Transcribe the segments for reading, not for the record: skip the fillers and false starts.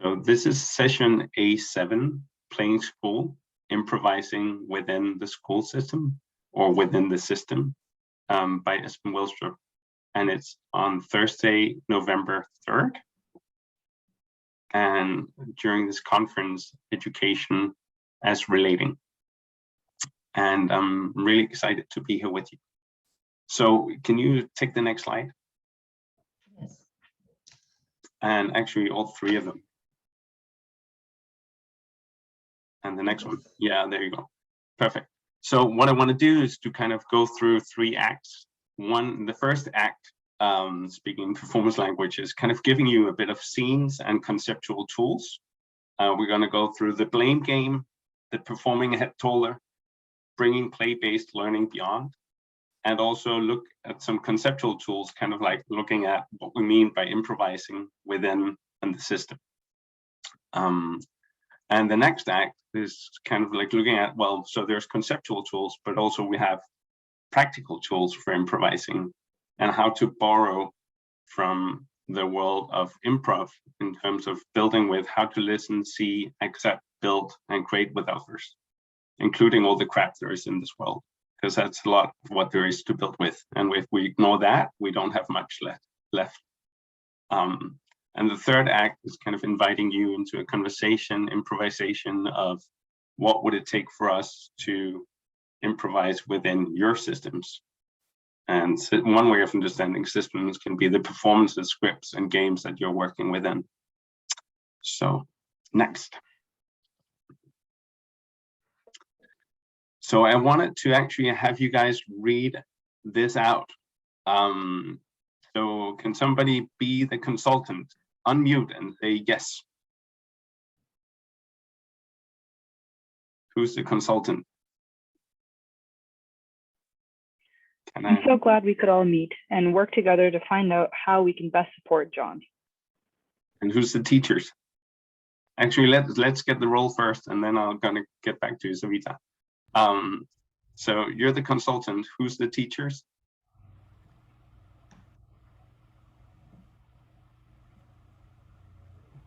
So this is session A7, playing school, improvising within the school system or within the system by Esben Wilstrup. And it's on Thursday, November 3rd. And during this conference, education as relating. And I'm really excited to be here with you. So can you take the next slide? Yes. And actually all three of them. And the next one. Yeah, there you go. Perfect. So what I want to do is to kind of go through three acts. The first act, speaking performance language, is kind of giving you a bit of scenes and conceptual tools. We're going to go through the blame game, the performing ahead taller, bringing play-based learning beyond, and also look at some conceptual tools, kind of like looking at what we mean by improvising within the system. And the next act is kind of like looking at, well, so there's conceptual tools, but also we have practical tools for improvising and how to borrow from the world of improv in terms of building with how to listen, see, accept, build, and create with others, including all the crap there is in this world, because that's a lot of what there is to build with. And if we ignore that, we don't have much left. And the third act is kind of inviting you into a conversation, improvisation of what would it take for us to improvise within your systems. And one way of understanding systems can be the performances, scripts, and games that you're working within. So next. So I wanted to actually have you guys read this out. So can somebody be the consultant? Unmute and say yes. Who's the consultant? I'm so glad we could all meet and work together to find out how we can best support John. And who's the teachers? Actually, let's get the role first, and then I'm gonna get back to Savita. So you're the consultant. Who's the teachers?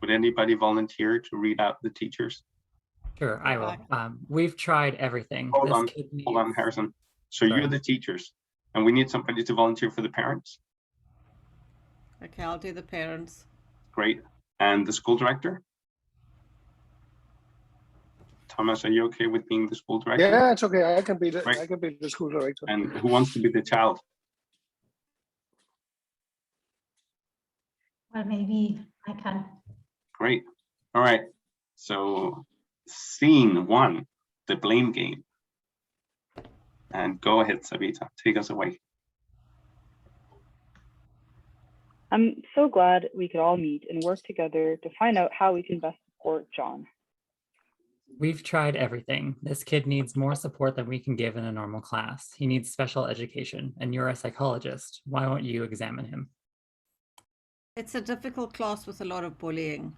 Would anybody volunteer to read out the teachers? Sure, I will. We've tried everything. Hold on, Harrison. So you're the teachers, and we need somebody to volunteer for the parents. Okay, I'll do the parents. Great. And the school director? Thomas, are you okay with being the school director? Yeah, it's okay. I can be the school director. And who wants to be the child? Well, maybe I can. Great. All right. So scene one, the blame game. And go ahead, Savita, take us away. I'm so glad we could all meet and work together to find out how we can best support John. We've tried everything. This kid needs more support than we can give in a normal class. He needs special education, and you're a psychologist. Why won't you examine him? It's a difficult class with a lot of bullying.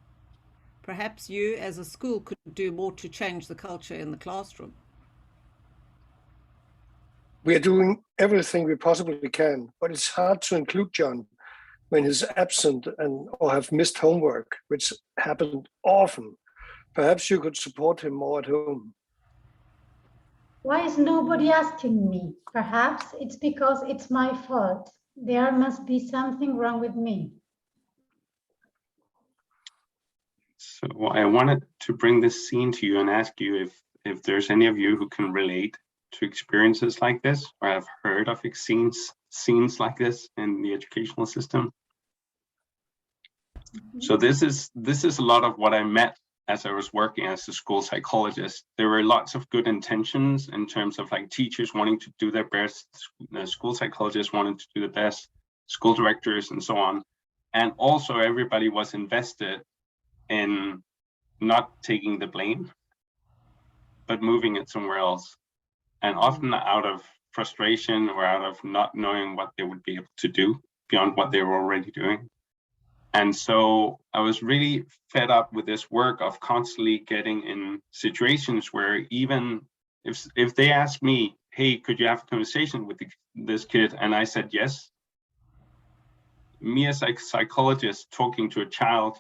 Perhaps you as a school could do more to change the culture in the classroom. We are doing everything we possibly can, but it's hard to include John when he's absent or have missed homework, which happened often. Perhaps you could support him more at home. Why is nobody asking me? Perhaps it's because it's my fault. There must be something wrong with me. So I wanted to bring this scene to you and ask you if there's any of you who can relate to experiences like this or have heard of scenes like this in the educational system. So this is a lot of what I met as I was working as a school psychologist. There were lots of good intentions in terms of like teachers wanting to do their best, school psychologists wanting to do the best, school directors and so on. And also everybody was invested in not taking the blame, but moving it somewhere else. And often out of frustration or out of not knowing what they would be able to do beyond what they were already doing. And so I was really fed up with this work of constantly getting in situations where even if they asked me, hey, could you have a conversation with this kid? And I said yes. Me as a psychologist talking to a child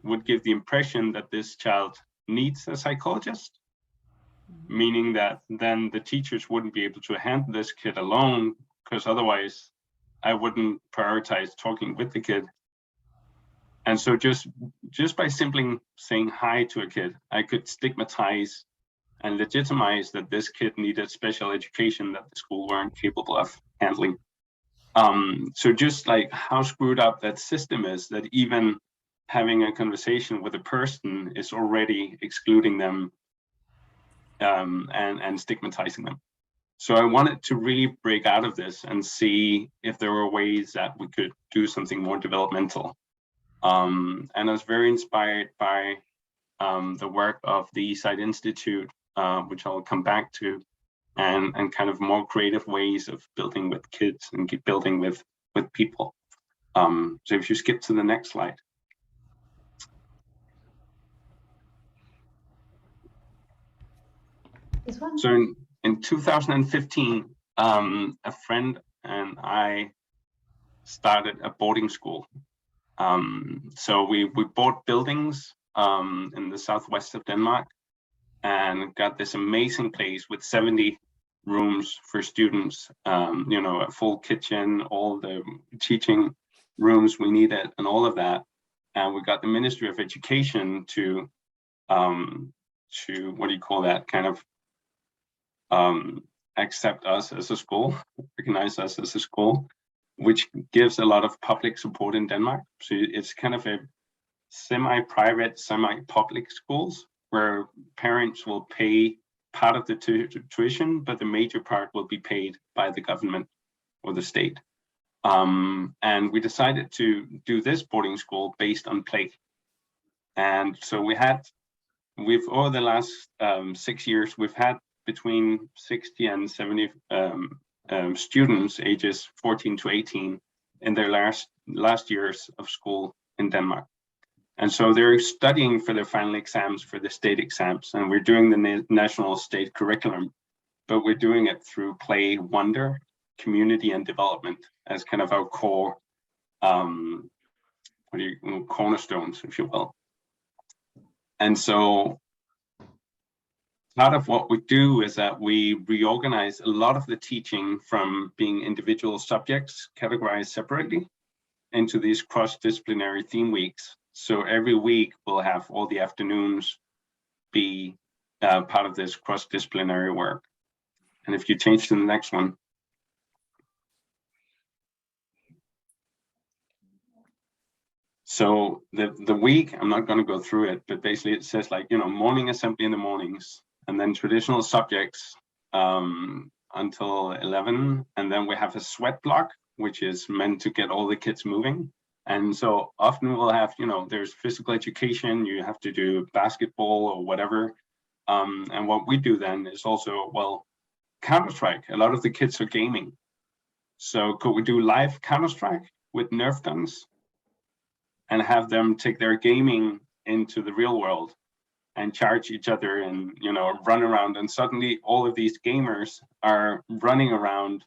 would give the impression that this child needs a psychologist, meaning that then the teachers wouldn't be able to handle this kid alone, because otherwise I wouldn't prioritize talking with the kid. And so just by simply saying hi to a kid, I could stigmatize and legitimize that this kid needed special education that the school weren't capable of handling. So just like how screwed up that system is, that even having a conversation with a person is already excluding them and stigmatizing them. So I wanted to really break out of this and see if there were ways that we could do something more developmental. And I was very inspired by the work of the Institut, which I'll come back to, and kind of more creative ways of building with kids and keep building with people. So if you skip to the next slide. This one? So in 2015, a friend and I started a boarding school. So we bought buildings in the southwest of Denmark and got this amazing place with 70 rooms for students, a full kitchen, all the teaching rooms we needed and all of that. And we got the Ministry of Education to what do you call that, kind of accept us as a school, recognize us as a school, which gives a lot of public support in Denmark. So it's kind of a semi-private, semi-public schools where parents will pay part of the tuition, but the major part will be paid by the government or the state. And we decided to do this boarding school based on play. And so we've over the last 6 years, we've had between 60 and 70 students ages 14 to 18 in their last years of school in Denmark. And so they're studying for their final exams, for the state exams, and we're doing the national state curriculum, but we're doing it through play, wonder, community, and development as kind of our core cornerstones, if you will. And so part of what we do is that we reorganize a lot of the teaching from being individual subjects categorized separately into these cross-disciplinary theme weeks. So every week we'll have all the afternoons be part of this cross-disciplinary work. And if you change to the next one. So the week, I'm not going to go through it, but basically it says like, morning assembly in the mornings, and then traditional subjects until 11. And then we have a sweat block, which is meant to get all the kids moving. And so often we'll have, there's physical education, you have to do basketball or whatever. And what we do then is also, Counter-Strike. A lot of the kids are gaming. So could we do live Counter-Strike with Nerf guns and have them take their gaming into the real world and charge each other and, run around. And suddenly all of these gamers are running around,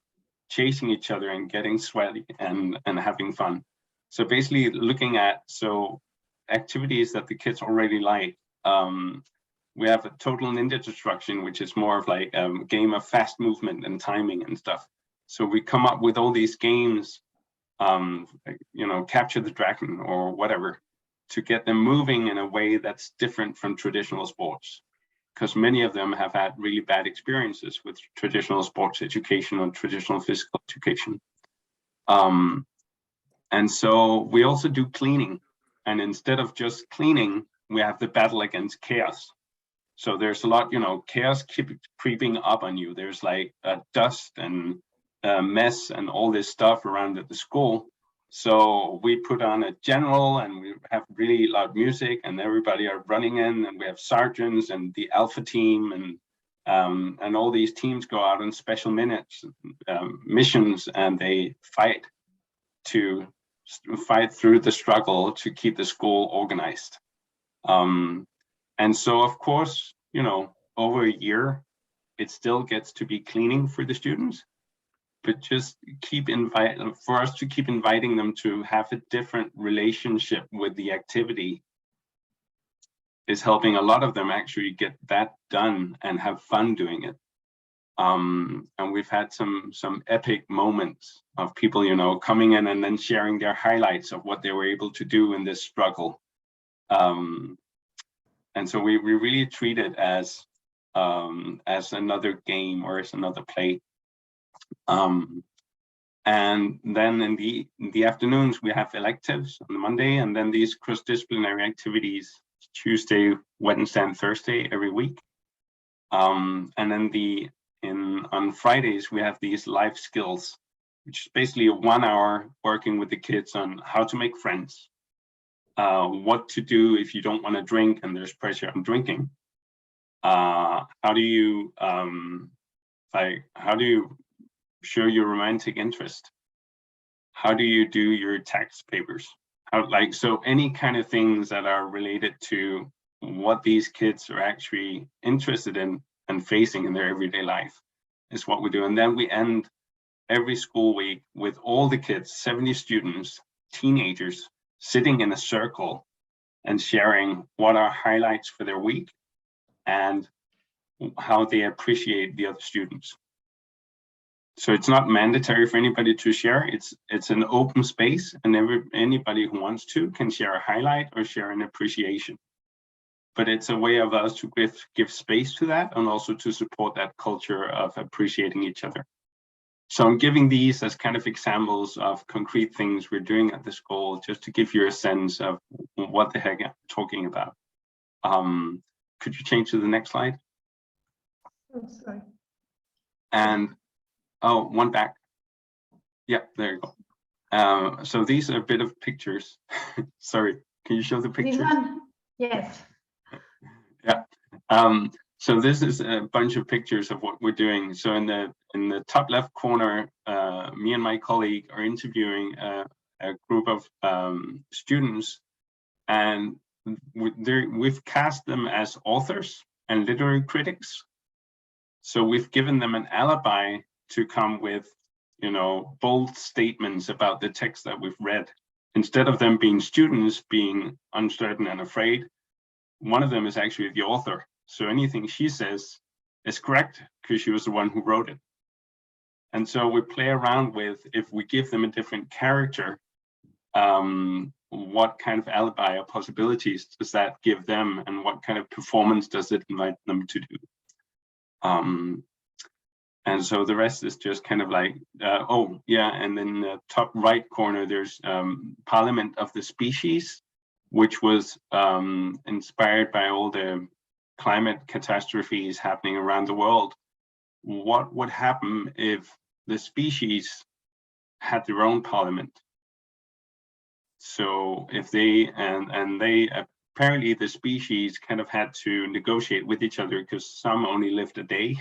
chasing each other and getting sweaty and having fun. So basically looking at activities that the kids already like. We have a total ninja destruction, which is more of like a game of fast movement and timing and stuff. So we come up with all these games, capture the dragon or whatever, to get them moving in a way that's different from traditional sports. Because many of them have had really bad experiences with traditional sports education or traditional physical education. And so we also do cleaning. And instead of just cleaning, we have the battle against chaos. So there's a lot, chaos keeps creeping up on you. There's like dust and mess and all this stuff around at the school. So we put on a general and we have really loud music and everybody are running in, and we have sergeants and the alpha team and all these teams go out on special missions, and they fight through the struggle to keep the school organized. And so, of course, over a year, it still gets to be cleaning for the students, but just for us to keep inviting them to have a different relationship with the activity is helping a lot of them actually get that done and have fun doing it. And we've had some epic moments of people, you know, coming in and then sharing their highlights of what they were able to do in this struggle. And so we really treat it as another game or as another play. And then in the afternoons, we have electives on the Monday, and then these cross-disciplinary activities Tuesday, Wednesday, and Thursday every week. And then on Fridays, we have these life skills, which is basically 1 hour working with the kids on how to make friends, what to do if you don't want to drink and there's pressure on drinking. How do you show your romantic interest? How do you do your tax papers? So any kind of things that are related to what these kids are actually interested in and facing in their everyday life is what we do. And then we end every school week with all the kids, 70 students, teenagers, sitting in a circle and sharing what are highlights for their week and how they appreciate the other students. So it's not mandatory for anybody to share. It's an open space, and anybody who wants to can share a highlight or share an appreciation. But it's a way of us to give space to that and also to support that culture of appreciating each other. So I'm giving these as kind of examples of concrete things we're doing at the school, just to give you a sense of what the heck I'm talking about. Could you change to the next slide? Oh, sorry. And oh, one back. Yeah, there you go. So these are a bit of pictures. Sorry, can you show the pictures? This one, yes. Yeah. So this is a bunch of pictures of what we're doing. So in the top left corner, me and my colleague are interviewing a group of students, and we've cast them as authors and literary critics. So we've given them an alibi to come with, you know, bold statements about the text that we've read. Instead of them being students, being uncertain and afraid, one of them is actually the author. So anything she says is correct because she was the one who wrote it. And so we play around with, if we give them a different character, what kind of alibi or possibilities does that give them, and what kind of performance does it invite them to do? And so the rest is just kind of like, oh yeah, and then the top right corner, there's Parliament of the Species, which was inspired by all the climate catastrophes happening around the world. What would happen if the species had their own parliament? So if they, and they apparently the species kind of had to negotiate with each other, because some only lived a day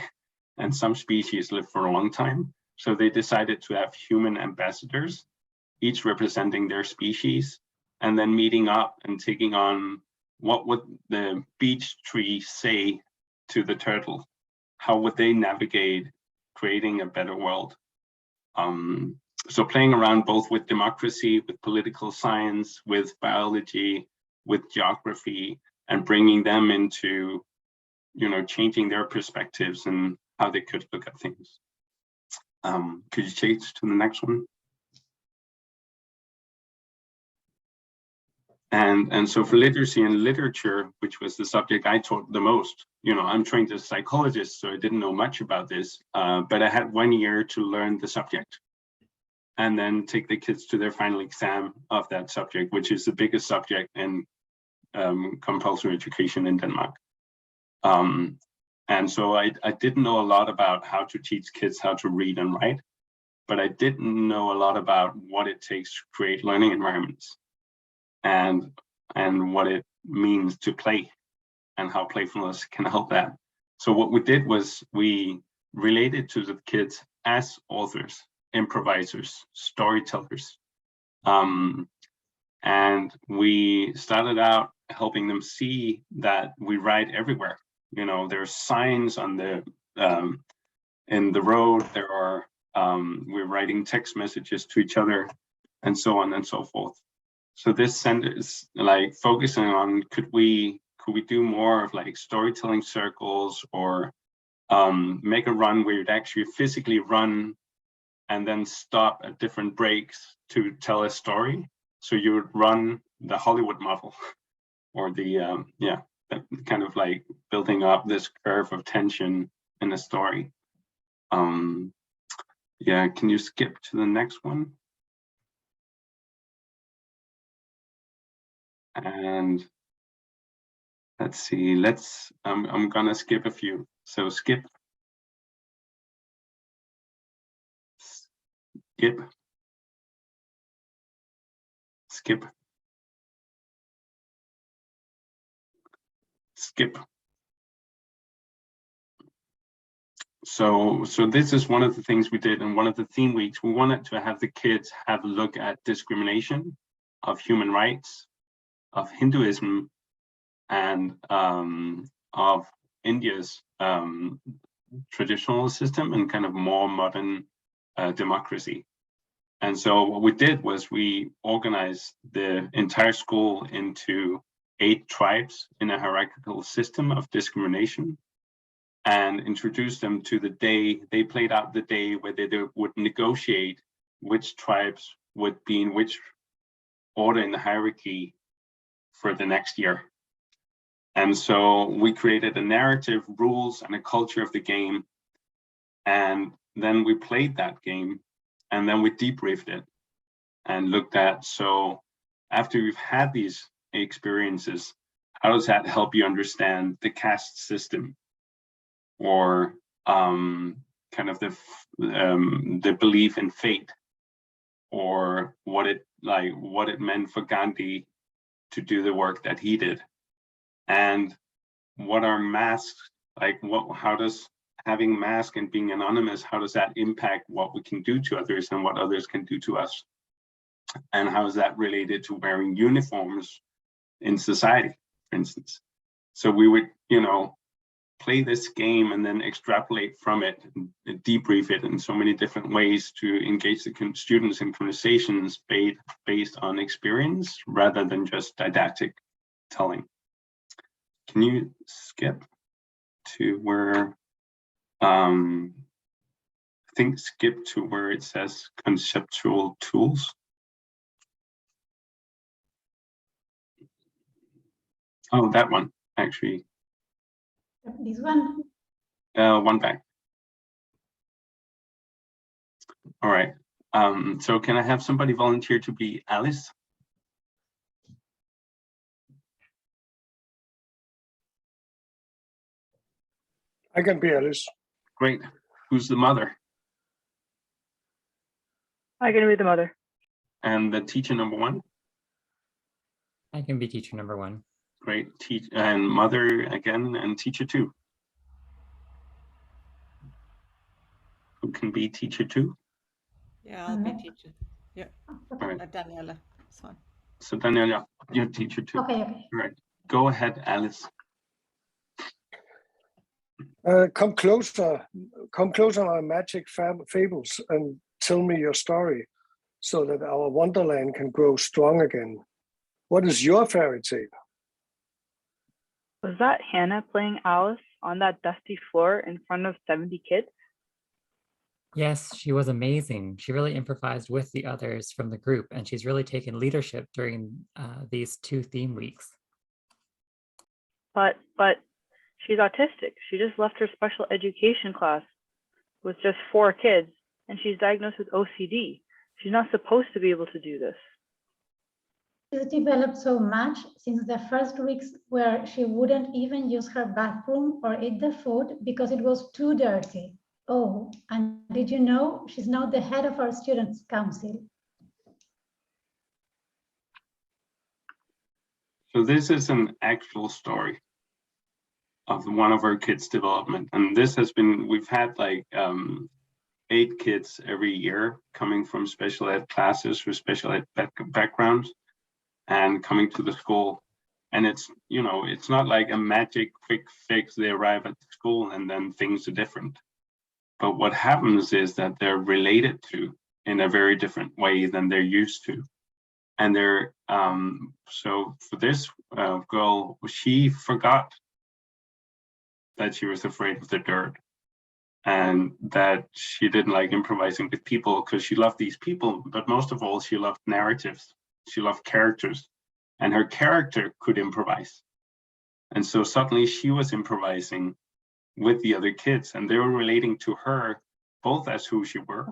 and some species lived for a long time. So they decided to have human ambassadors, each representing their species, and then meeting up and taking on, what would the beech tree say to the turtle? How would they navigate creating a better world? So playing around both with democracy, with political science, with biology, with geography, and bringing them into, you know, changing their perspectives and how they could look at things. Could you change to the next one? And so for literacy and literature, which was the subject I taught the most, you know, I'm trained as a psychologist, so I didn't know much about this, but I had 1 year to learn the subject and then take the kids to their final exam of that subject, which is the biggest subject in compulsory education in Denmark. And so I didn't know a lot about how to teach kids how to read and write, but I didn't know a lot about what it takes to create learning environments and what it means to play and how playfulness can help that. So what we did was we related to the kids as authors, improvisers, storytellers. And we started out helping them see that we write everywhere. You know, there's signs on the in the road, there are we're writing text messages to each other, and so on and so forth. So this center is like focusing on, could we could we do more of like storytelling circles, or make a run where you'd actually physically run and then stop at different breaks to tell a story. So you would run the Hollywood model, or the, kind of like building up this curve of tension in a story. Yeah, can you skip to the next one? And let's see, I'm gonna skip a few. So skip, skip, skip, skip. So this is one of the things we did in one of the theme weeks. We wanted to have the kids have a look at discrimination, of human rights, of Hinduism, and of India's traditional system and kind of more modern democracy. And so what we did was we organized the entire school into 8 tribes in a hierarchical system of discrimination, and introduced them to the day. They played out the day where they would negotiate which tribes would be in which order in the hierarchy for the next year. And so we created a narrative, rules, and a culture of the game. And then we played that game, and then we debriefed it and looked at, so after we've had these experiences, how does that help you understand the caste system, or kind of the belief in fate, or what it meant for Gandhi to do the work that he did, and what are masks like? How does having mask and being anonymous, how does that impact what we can do to others and what others can do to us? And how is that related to wearing uniforms in society, for instance? So we would, play this game and then extrapolate from it and debrief it in so many different ways to engage the students in conversations based on experience rather than just didactic telling. Can you skip to where, I think skip to where it says conceptual tools? Oh, that one, actually. This one? One back. All right. So can I have somebody volunteer to be Alice? I can be Alice. Great. Who's the mother? I can be the mother. And the teacher number 1? I can be teacher number 1. Great. And mother again, and teacher 2. Who can be teacher 2? Yeah, I'll be teacher. Yeah. All right. Daniela, it's fine. So Daniela, you're teacher 2. Okay. All right. Go ahead, Alice. Come closer, my magic fables, and tell me your story, so that our wonderland can grow strong again. What is your fairy tale? Was that Hannah playing Alice on that dusty floor in front of 70 kids? Yes, she was amazing. She really improvised with the others from the group, and she's really taken leadership during these 2 theme weeks. But she's autistic. She just left her special education class with just 4 kids, and she's diagnosed with OCD. She's not supposed to be able to do this. She's developed so much since the first weeks where she wouldn't even use her bathroom or eat the food because it was too dirty. Oh, and did you know she's now the head of our students' council? So this is an actual story of one of our kids' development. And this has been, we've had like 8 kids every year coming from special ed classes with special ed backgrounds and coming to the school. And it's, it's not like a magic quick fix. They arrive at the school and then things are different. But what happens is that they're related to in a very different way than they're used to. And there, so for this girl, she forgot that she was afraid of the dirt, and that she didn't like improvising with people because she loved these people, but most of all, she loved narratives. She loved characters, and her character could improvise. And so suddenly she was improvising with the other kids, and they were relating to her both as who she were,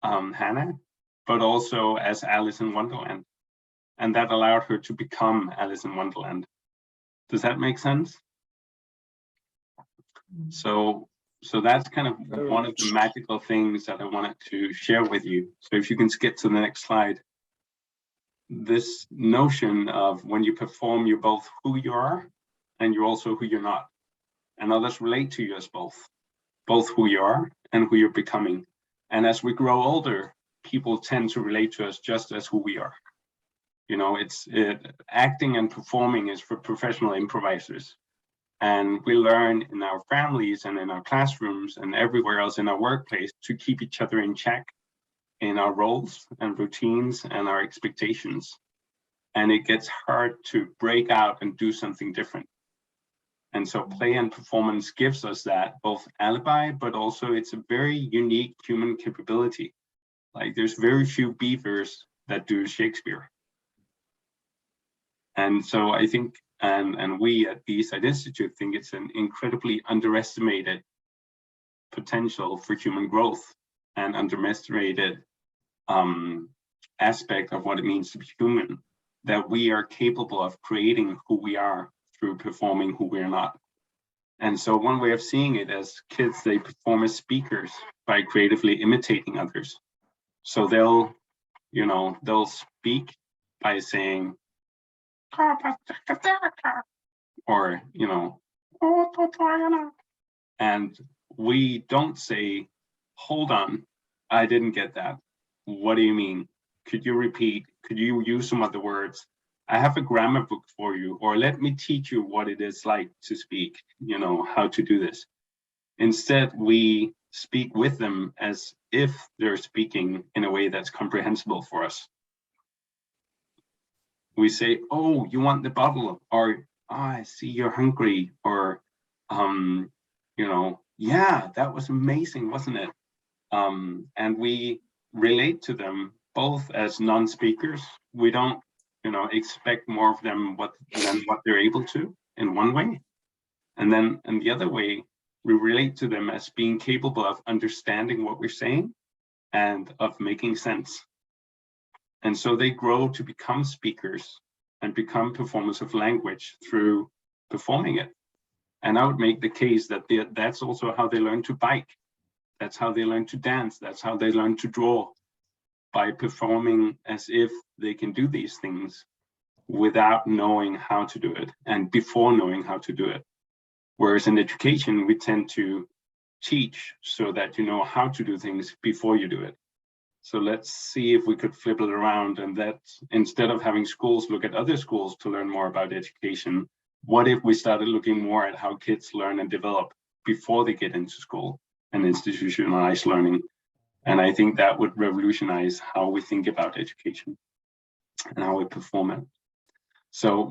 Hannah, but also as Alice in Wonderland. And that allowed her to become Alice in Wonderland. Does that make sense? So that's kind of one of the magical things that I wanted to share with you. So if you can skip to the next slide. This notion of when you perform, you're both who you are and you're also who you're not. And others relate to you as both who you are and who you're becoming. And as we grow older, people tend to relate to us just as who we are. You know, acting and performing is for professional improvisers. And we learn in our families and in our classrooms and everywhere else in our workplace to keep each other in check in our roles and routines and our expectations. And it gets hard to break out and do something different. And so play and performance gives us that both alibi, but also it's a very unique human capability. Like there's very few beavers that do Shakespeare. And so I think, and we at the Institut think it's an incredibly underestimated potential for human growth and underestimated aspect of what it means to be human, that we are capable of creating who we are through performing who we're not. And so one way of seeing it as kids, they perform as speakers by creatively imitating others. So they'll speak by saying, or, and we don't say, hold on, I didn't get that. What do you mean? Could you repeat? Could you use some other words? I have a grammar book for you, or let me teach you what it is like to speak, how to do this. Instead, we speak with them as if they're speaking in a way that's comprehensible for us. We say, oh, you want the bottle, or I see you're hungry, or, yeah, that was amazing, wasn't it? And we relate to them both as non-speakers. We don't, expect more of them than what they're able to in one way. And then in the other way, we relate to them as being capable of understanding what we're saying and of making sense. And so they grow to become speakers and become performers of language through performing it. And I would make the case that that's also how they learn to bike. That's how they learn to dance. That's how they learn to draw, by performing as if they can do these things without knowing how to do it and before knowing how to do it. Whereas in education, we tend to teach so that you know how to do things before you do it. So let's see if we could flip it around, and that instead of having schools look at other schools to learn more about education, what if we started looking more at how kids learn and develop before they get into school and institutionalized learning? And I think that would revolutionize how we think about education and how we perform it. So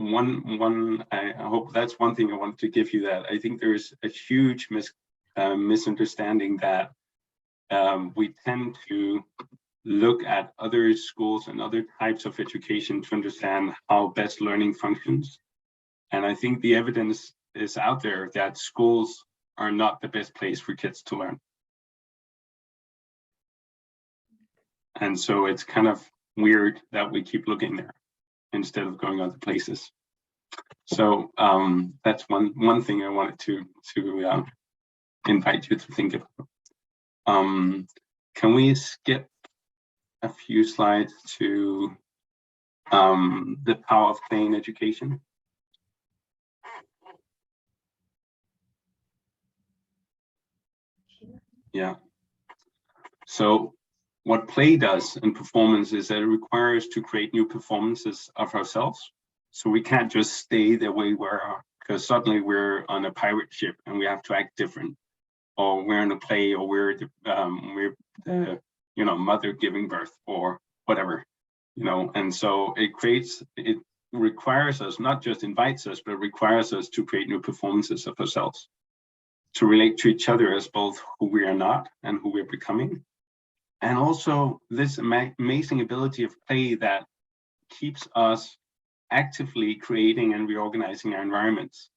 I hope that's one thing I want to give you, that I think there's a huge misunderstanding that we tend to look at other schools and other types of education to understand how best learning functions. And I think the evidence is out there that schools are not the best place for kids to learn. And so it's kind of weird that we keep looking there instead of going other places. So that's one thing I wanted to invite you to think about. Can we skip a few slides to the power of play in education? Yeah. So what play does in performance is that it requires to create new performances of ourselves. So we can't just stay the way we are, because suddenly we're on a pirate ship and we have to act different, or we're in a play, or we're the mother giving birth, or whatever. and so it requires us, not just invites us, but requires us to create new performances of ourselves, to relate to each other as both who we are not and who we're becoming. And also this amazing ability of play that keeps us actively creating and reorganizing our environments.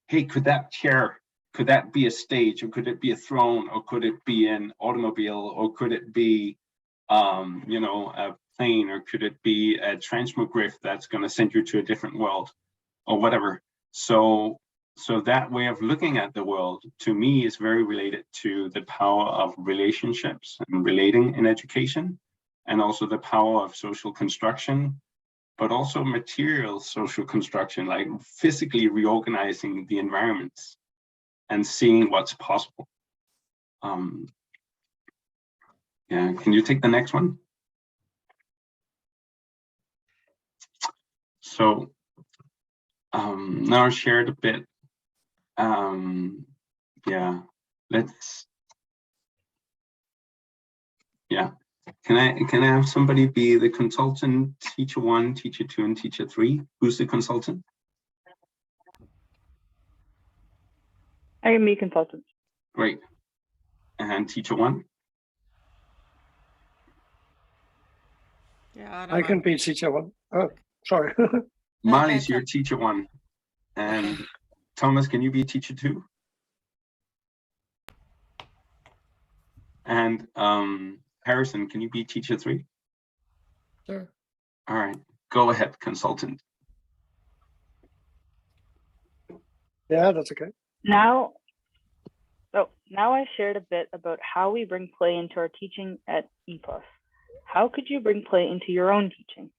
Hey, could that chair, could that be a stage, or could it be a throne, or could it be an automobile, or could it be a plane, or could it be a transmogriff that's going to send you to a different world, or whatever. So that way of looking at the world, to me, is very related to the power of relationships and relating in education, and also the power of social construction, but also material social construction, like physically reorganizing the environments and seeing what's possible. Yeah, can you take the next one? So now I shared a bit. Can I have somebody be the consultant, teacher 1, teacher 2, and teacher 3? Who's the consultant? I can be consultant. Great. And teacher 1? Yeah, I can be teacher 1. Oh, sorry. Marley's your teacher 1. And Thomas, can you be teacher 2? And Harrison, can you be teacher 3? Sure. All right, go ahead, consultant. Yeah, that's okay. Now I shared a bit about how we bring play into our teaching at EPUS. How could you bring play into your own teaching?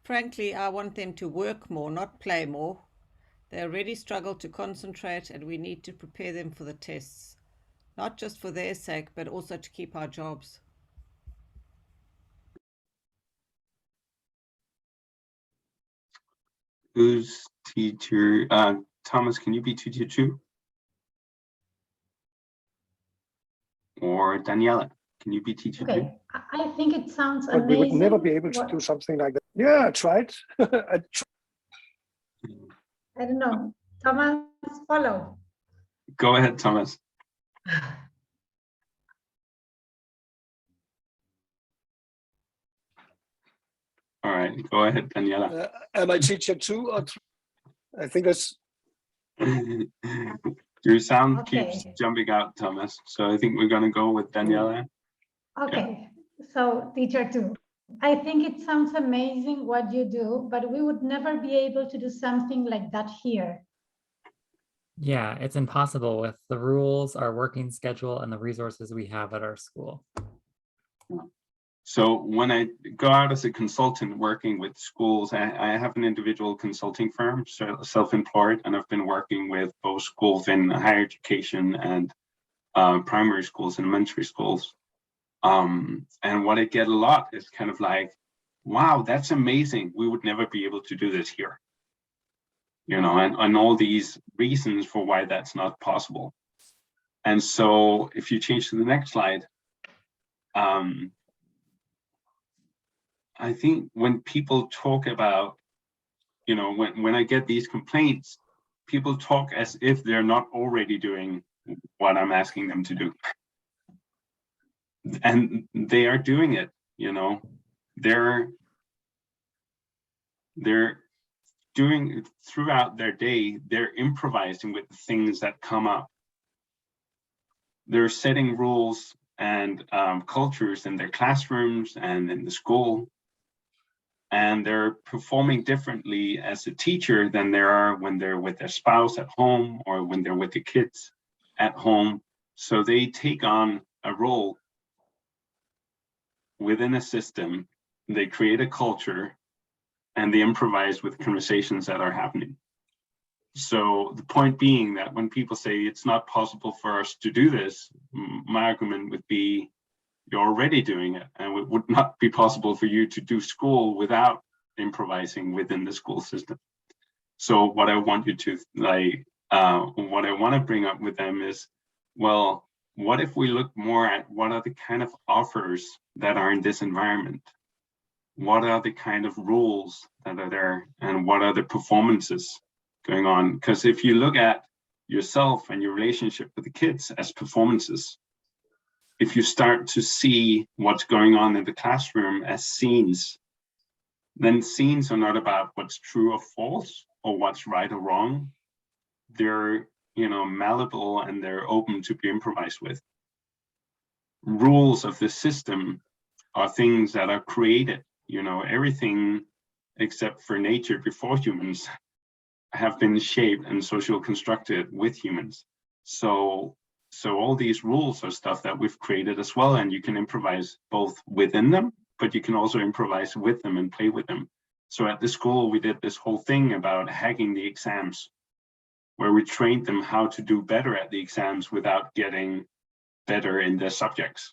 Frankly, I want them to work more, not play more. They already struggle to concentrate, and we need to prepare them for the tests, not just for their sake, but also to keep our jobs. Who's teacher? Thomas, can you be teacher 2? Or Daniela, can you be teacher 2? Okay, I think it sounds But amazing. we would never be able to do something like that. Yeah, I tried. I don't know. Thomas, follow. Go ahead, Thomas. All right, go ahead, Daniela. Am I teacher 2 or 3? I think that's... Your sound Okay. keeps jumping out, Thomas. So I think we're going to go with Daniela. Okay, so teacher 2. I think it sounds amazing what you do, but we would never be able to do something like that here. Yeah, it's impossible with the rules, our working schedule, and the resources we have at our school. So when I go out as a consultant working with schools, I have an individual consulting firm, so self-employed, and I've been working with both schools in higher education and primary schools and elementary schools. And what I get a lot is kind of like, wow, that's amazing. We would never be able to do this here. And all these reasons for why that's not possible. And so if you change to the next slide, I think when people talk about, when I get these complaints, people talk as if they're not already doing what I'm asking them to do. And they are doing it, they're doing it throughout their day. They're improvising with the things that come up. They're setting rules and cultures in their classrooms and in the school. And they're performing differently as a teacher than they are when they're with their spouse at home or when they're with the kids at home. So they take on a role within a system, they create a culture, and they improvise with conversations that are happening. So the point being that when people say it's not possible for us to do this, my argument would be, you're already doing it, and it would not be possible for you to do school without improvising within the school system. So what I want you to what I want to bring up with them is, well, what if we look more at what are the kind of offers that are in this environment? what are the kind of rules that are there and what are the performances going on? Because if you look at yourself and your relationship with the kids as performances, if you start to see what's going on in the classroom as scenes, then scenes are not about what's true or false or what's right or wrong. They're, malleable and they're open to be improvised with. Rules of the system are things that are created. Everything except for nature before humans have been shaped and social constructed with humans. So all these rules are stuff that we've created as well, and you can improvise both within them, but you can also improvise with them and play with them. So at the school, we did this whole thing about hacking the exams, where we trained them how to do better at the exams without getting better in their subjects.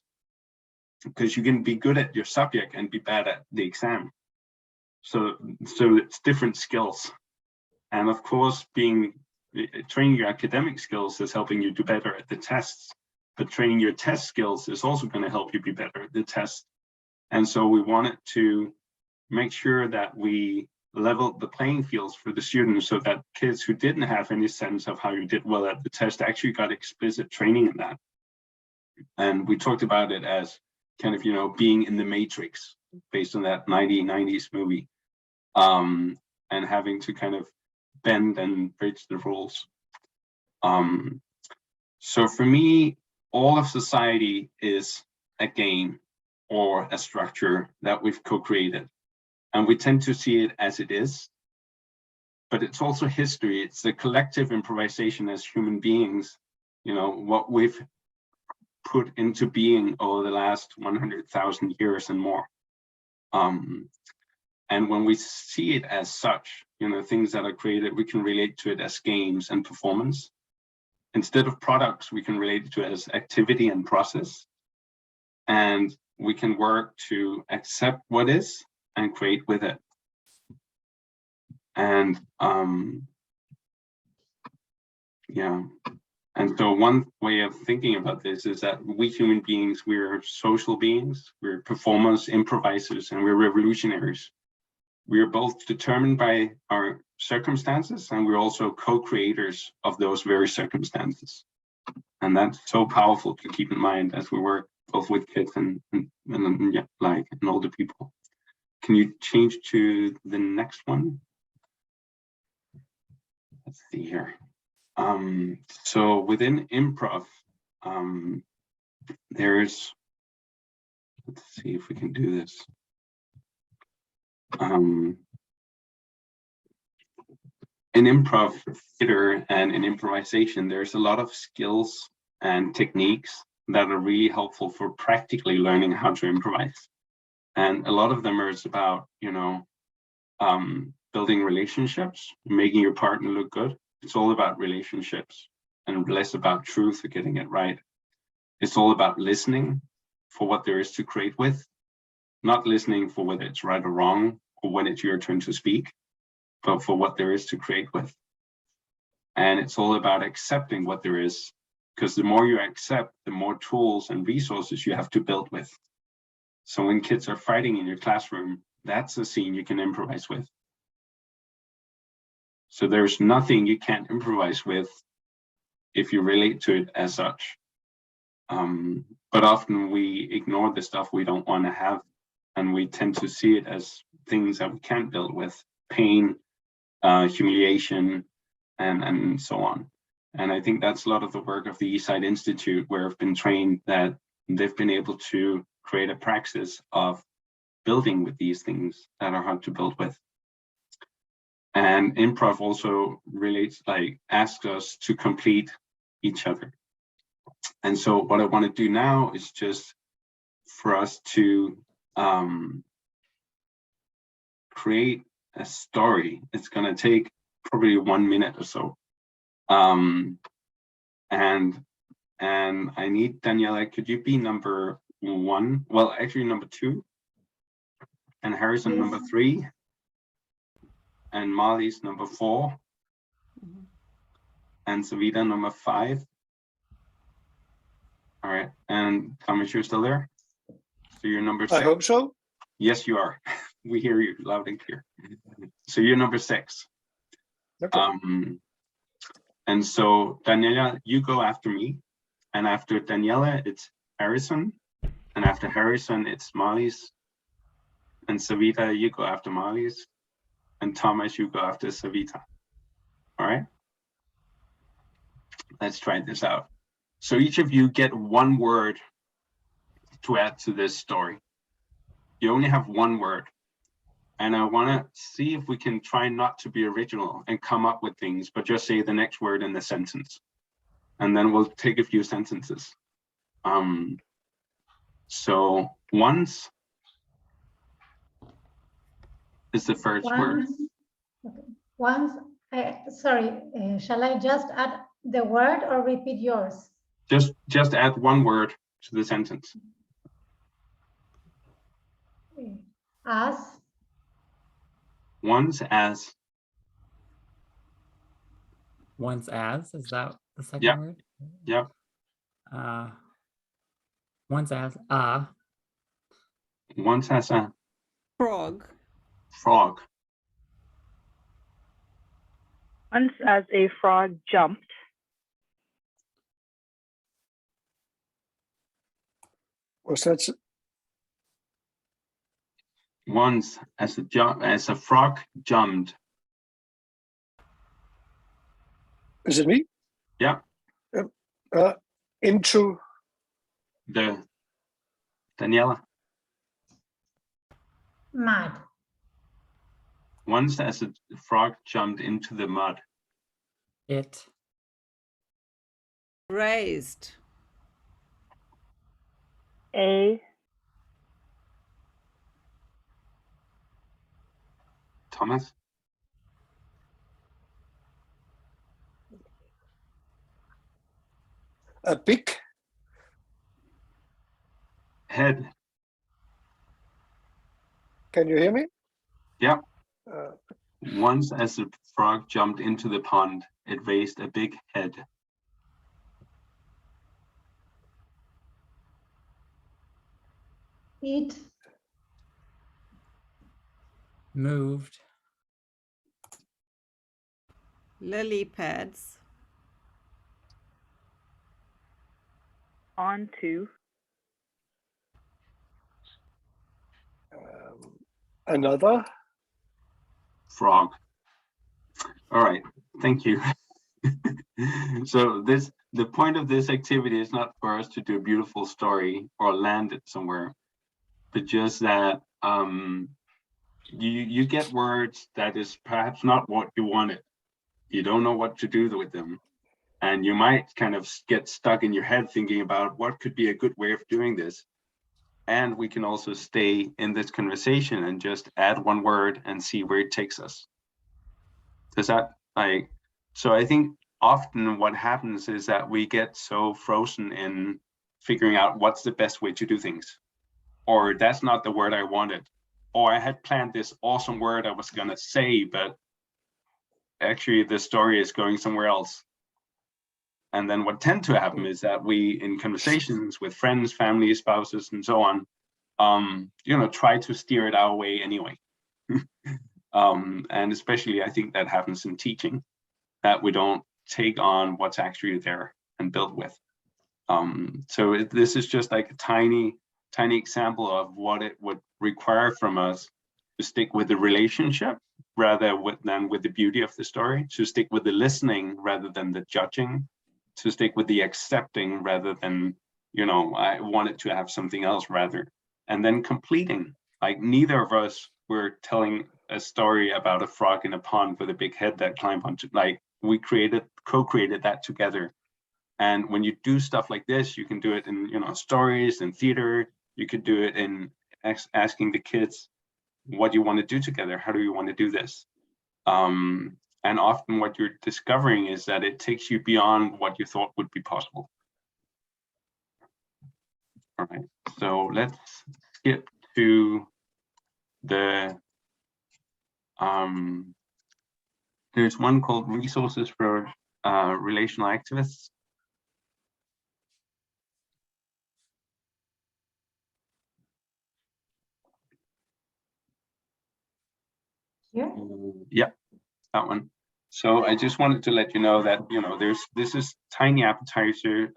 Because you can be good at your subject and be bad at the exam. So it's different skills. And of course, training your academic skills is helping you do better at the tests, but training your test skills is also going to help you be better at the test. And so we wanted to make sure that we leveled the playing fields for the students so that kids who didn't have any sense of how you did well at the test actually got explicit training in that. And we talked about it as kind of, being in the Matrix based on that 1990s movie, and having to kind of bend and bridge the rules. So for me, all of society is a game or a structure that we've co-created. And we tend to see it as it is, but it's also history. It's the collective improvisation as human beings, what we've put into being over the last 100,000 years and more. And when we see it as such, things that are created, we can relate to it as games and performance. Instead of products, we can relate to it as activity and process. And we can work to accept what is and create with it. And and so one way of thinking about this is that we human beings, we're social beings, we're performers, improvisers, and we're revolutionaries. We are both determined by our circumstances, and we're also co-creators of those very circumstances. And that's so powerful to keep in mind as we work both with kids and older people. Can you change to the next one? Let's see here. So within improv, let's see if we can do this. In improv theater and in improvisation, there's a lot of skills and techniques that are really helpful for practically learning how to improvise. And a lot of them are about, building relationships, making your partner look good. It's all about relationships and less about truth or getting it right. It's all about listening for what there is to create with, not listening for whether it's right or wrong or when it's your turn to speak, but for what there is to create with. And it's all about accepting what there is, because the more you accept, the more tools and resources you have to build with. So when kids are fighting in your classroom, that's a scene you can improvise with. So there's nothing you can't improvise with if you relate to it as such. But often we ignore the stuff we don't want to have, and we tend to see it as things that we can't build with: pain, humiliation, and so on. And I think that's a lot of the work of the Eastside Institute, where I've been trained that they've been able to create a praxis of building with these things that are hard to build with. And improv also relates, asks us to complete each other. And so what I want to do now is just for us to create a story. It's going to take probably 1 minute or so. And I need Daniela, could you be number 1? Well, actually number 2. And Harrison number 3. And Molly's number 4. And Savita number 5. All right. And Thomas, you're still there? So you're number 6. I hope so. Yes, you are. we hear you loud and clear. So you're number 6. Okay. And so Daniela, you go after me, and after Daniela, it's Harrison, and after Harrison, it's Marlies, and Savita, you go after Marlies, and Thomas, you go after Savita. All right? Let's try this out. So each of you get one word to add to this story. You only have one word. And I want to see if we can try not to be original and come up with things, but just say the next word in the sentence. And then we'll take a few sentences. So once is the first word. Okay. Once, sorry, shall I just add the word or repeat yours? Just add one word to the sentence. As. Once as. Once as, is that the second Yep. word? Yep. Once as Once as a Frog. frog. Once as a frog jumped. Was that Once as a frog jumped. is it me? Yeah. Into The Daniela. Mud. Once as a frog jumped into the mud. it. Raised. A Thomas. a big Head. Can you hear me? Yeah. Uh, Once as a frog jumped into the pond, it raised a big head. It. Moved. Lily pads. onto. another. Frog. All right, thank you. So the point of this activity is not for us to do a beautiful story or land it somewhere, but just that you get words that is perhaps not what you wanted. You don't know what to do with them. And you might kind of get stuck in your head thinking about what could be a good way of doing this. And we can also stay in this conversation and just add one word and see where it takes us. Does that so I think often what happens is that we get so frozen in figuring out what's the best way to do things, or that's not the word I wanted, or I had planned this awesome word I was gonna say, but actually the story is going somewhere else. And then what tend to happen is that we, in conversations with friends, family, spouses, and so on, try to steer it our way anyway. And especially I think that happens in teaching, that we don't take on what's actually there and build with. So this is just like a tiny example of what it would require from us to stick with the relationship rather than with the beauty of the story, to stick with the listening rather than the judging, to stick with the accepting rather than, I wanted to have something else rather, and then completing. Like neither of us were telling a story about a frog in a pond with a big head that climbed onto, like we co-created that together. And when you do stuff like this, you can do it in, stories and theater. You could do it in asking the kids, what do you want to do together? How do you want to do this? And often what you're discovering is that it takes you beyond what you thought would be possible. All right, so let's skip to the, there's one called Resources for Relational Activists. Yeah. Yeah, that one. So I just wanted to let you know that, this is tiny appetizer.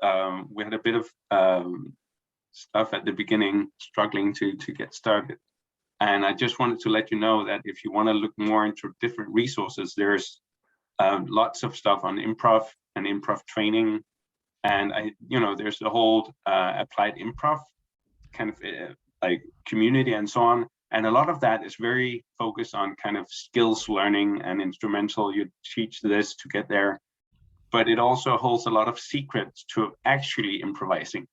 We had a bit of stuff at the beginning, struggling to get started. And I just wanted to let you know that if you want to look more into different resources, there's lots of stuff on improv and improv training. And there's the whole applied improv kind of like community and so on. And a lot of that is very focused on kind of skills learning and instrumental. You teach this to get there, but it also holds a lot of secrets to actually improvising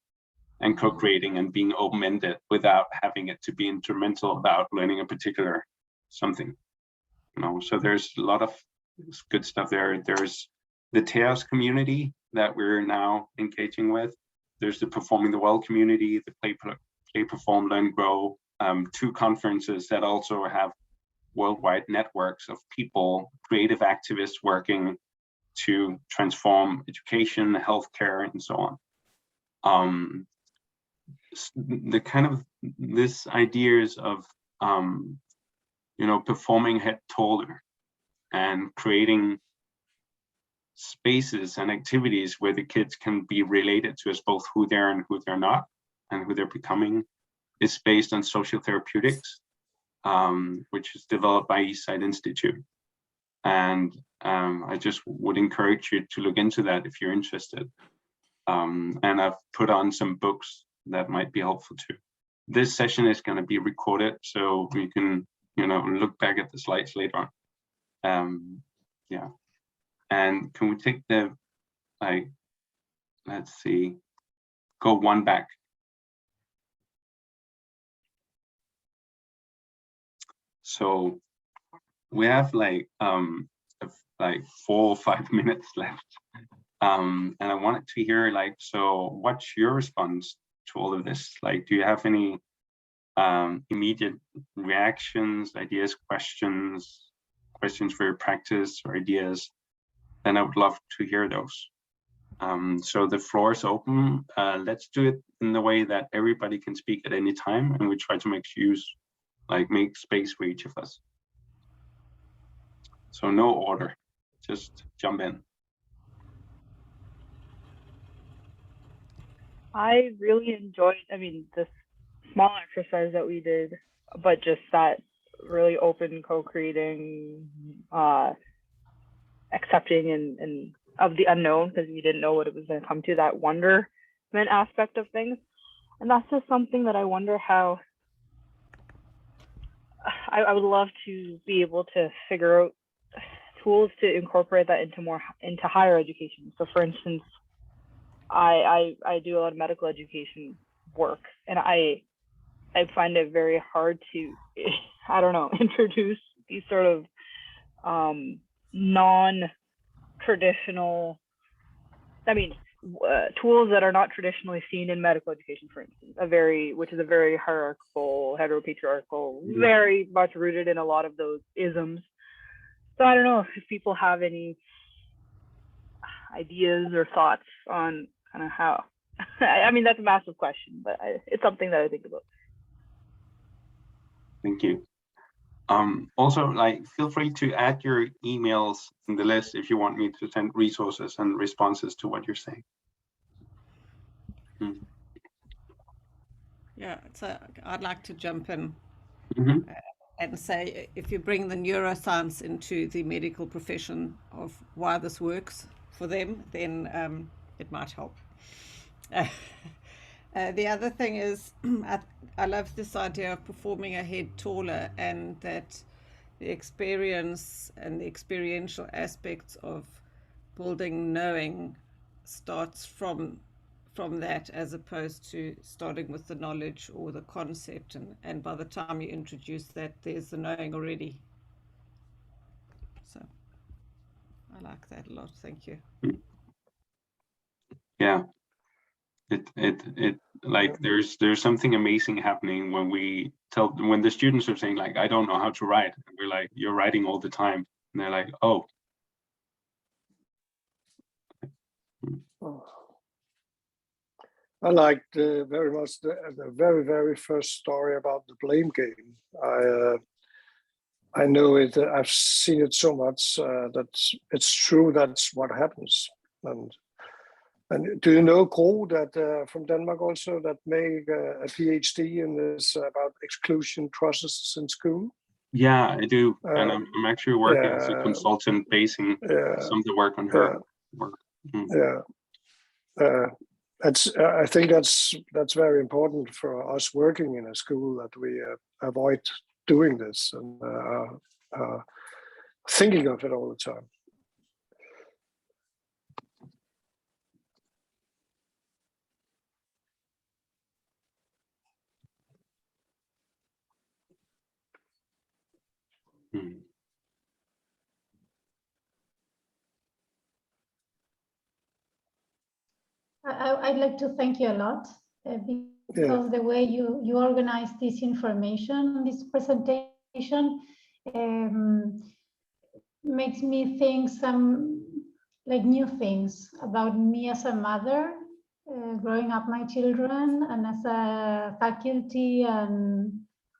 and co-creating and being open-ended without having it to be instrumental about learning a particular something. So there's a lot of good stuff there. There's the TEOS community that we're now engaging with. There's the Performing the Well community, the Play, Perform, Learn, Grow, 2 conferences that also have worldwide networks of people, creative activists working to transform education, healthcare, and so on. The kind of this ideas of performing head taller and creating spaces and activities where the kids can be related to as both who they're and who they're not and who they're becoming is based on social therapeutics, which is developed by Institut. And I just would encourage you to look into that if you're interested. And I've put on some books that might be helpful too. This session is going to be recorded, so you can, look back at the slides later on. Yeah. And can we take the, let's see, go one back. So we have like 4 or 5 minutes left. And I wanted to hear so what's your response to all of this? Do you have any immediate reactions, ideas, questions for your practice or ideas? Then I would love to hear those. So the floor is open. Let's do it in the way that everybody can speak at any time, and we try to make space for each of us. So no order, just jump in. I really enjoyed, this small exercise that we did, but just that really open co-creating, accepting and of the unknown, because you didn't know what it was going to come to, that wonderment aspect of things. And that's just something that I wonder how I would love to be able to figure out tools to incorporate that into higher education. So for instance, I do a lot of medical education work, and I find it very hard to, introduce these sort of non-traditional, tools that are not traditionally seen in medical education, for instance, which is a very hierarchical, heteropatriarchal, very much rooted in a lot of those isms. So I don't know if people have any ideas or thoughts on kind of how, that's a massive question, but it's something that I think about. Thank you. Also, feel free to add your emails in the list if you want me to send resources and responses to what you're saying. Yeah, so I'd like to jump in Mm-hmm. and say, if you bring the neuroscience into the medical profession of why this works for them, then it might help. The other thing is, I love this idea of performing a head taller, and that the experience and the experiential aspects of building knowing starts from that, as opposed to starting with the knowledge or the concept, and by the time you introduce that, there's the knowing already. So I like that a lot. Thank you. Yeah. There's something amazing happening when the students are saying I don't know how to write, and we're like, you're writing all the time, and they're like, oh. I liked very much the very, very first story about the blame game. I know it. I've seen it so much that it's true. That's what happens. And do you know Gro that from Denmark also that make a PhD in this about exclusion processes in school? Yeah, I do, and I'm actually working as a yeah, consultant, basing some of the work on her work. Yeah, I think that's very important for us working in a school that we avoid doing this and thinking of it all the time. I'd like to thank you a lot because the way you organize this information, this presentation, makes me think some like new things about me as a mother, growing up my children, and as a faculty, and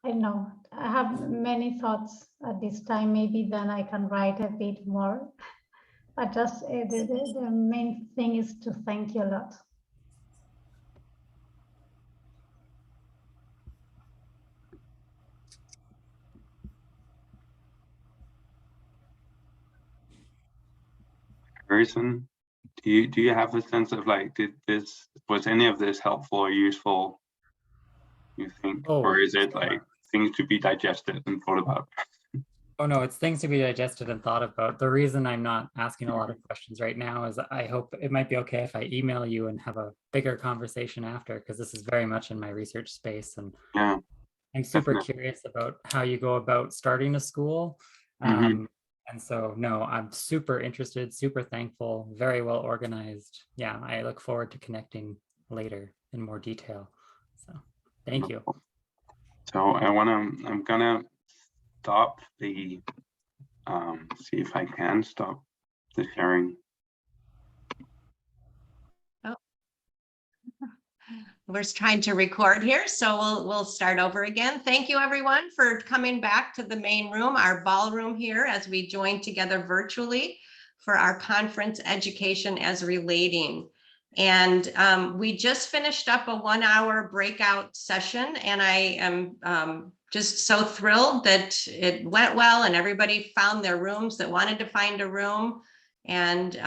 I don't know, I have many thoughts at this time. Maybe then I can write a bit more. But just the main thing is to thank you a lot. Harrison, do you have a sense of like, was any of this helpful or useful, you think, or is it like things to be digested and thought about? Oh no, it's things to be digested and thought about. The reason I'm not asking a lot of questions right now is I hope it might be okay if I email you and have a bigger conversation after, because this is very much in my research space, and yeah, I'm super curious about how you go about starting a school. And so, no, I'm super interested, super thankful, very well organized. Yeah, I look forward to connecting later in more detail. So thank you. So I'm gonna stop the, see if I can stop the sharing. Oh, we're trying to record here, so we'll start over again. Thank you everyone for coming back to the main room, our ballroom here, as we join together virtually for our conference, Education as Relating. And we just finished up a 1-hour breakout session, and I am just so thrilled that it went well and everybody found their rooms that wanted to find a room. And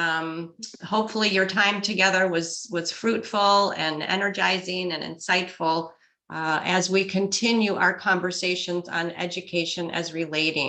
hopefully your time together was fruitful and energizing and insightful as we continue our conversations on education as relating.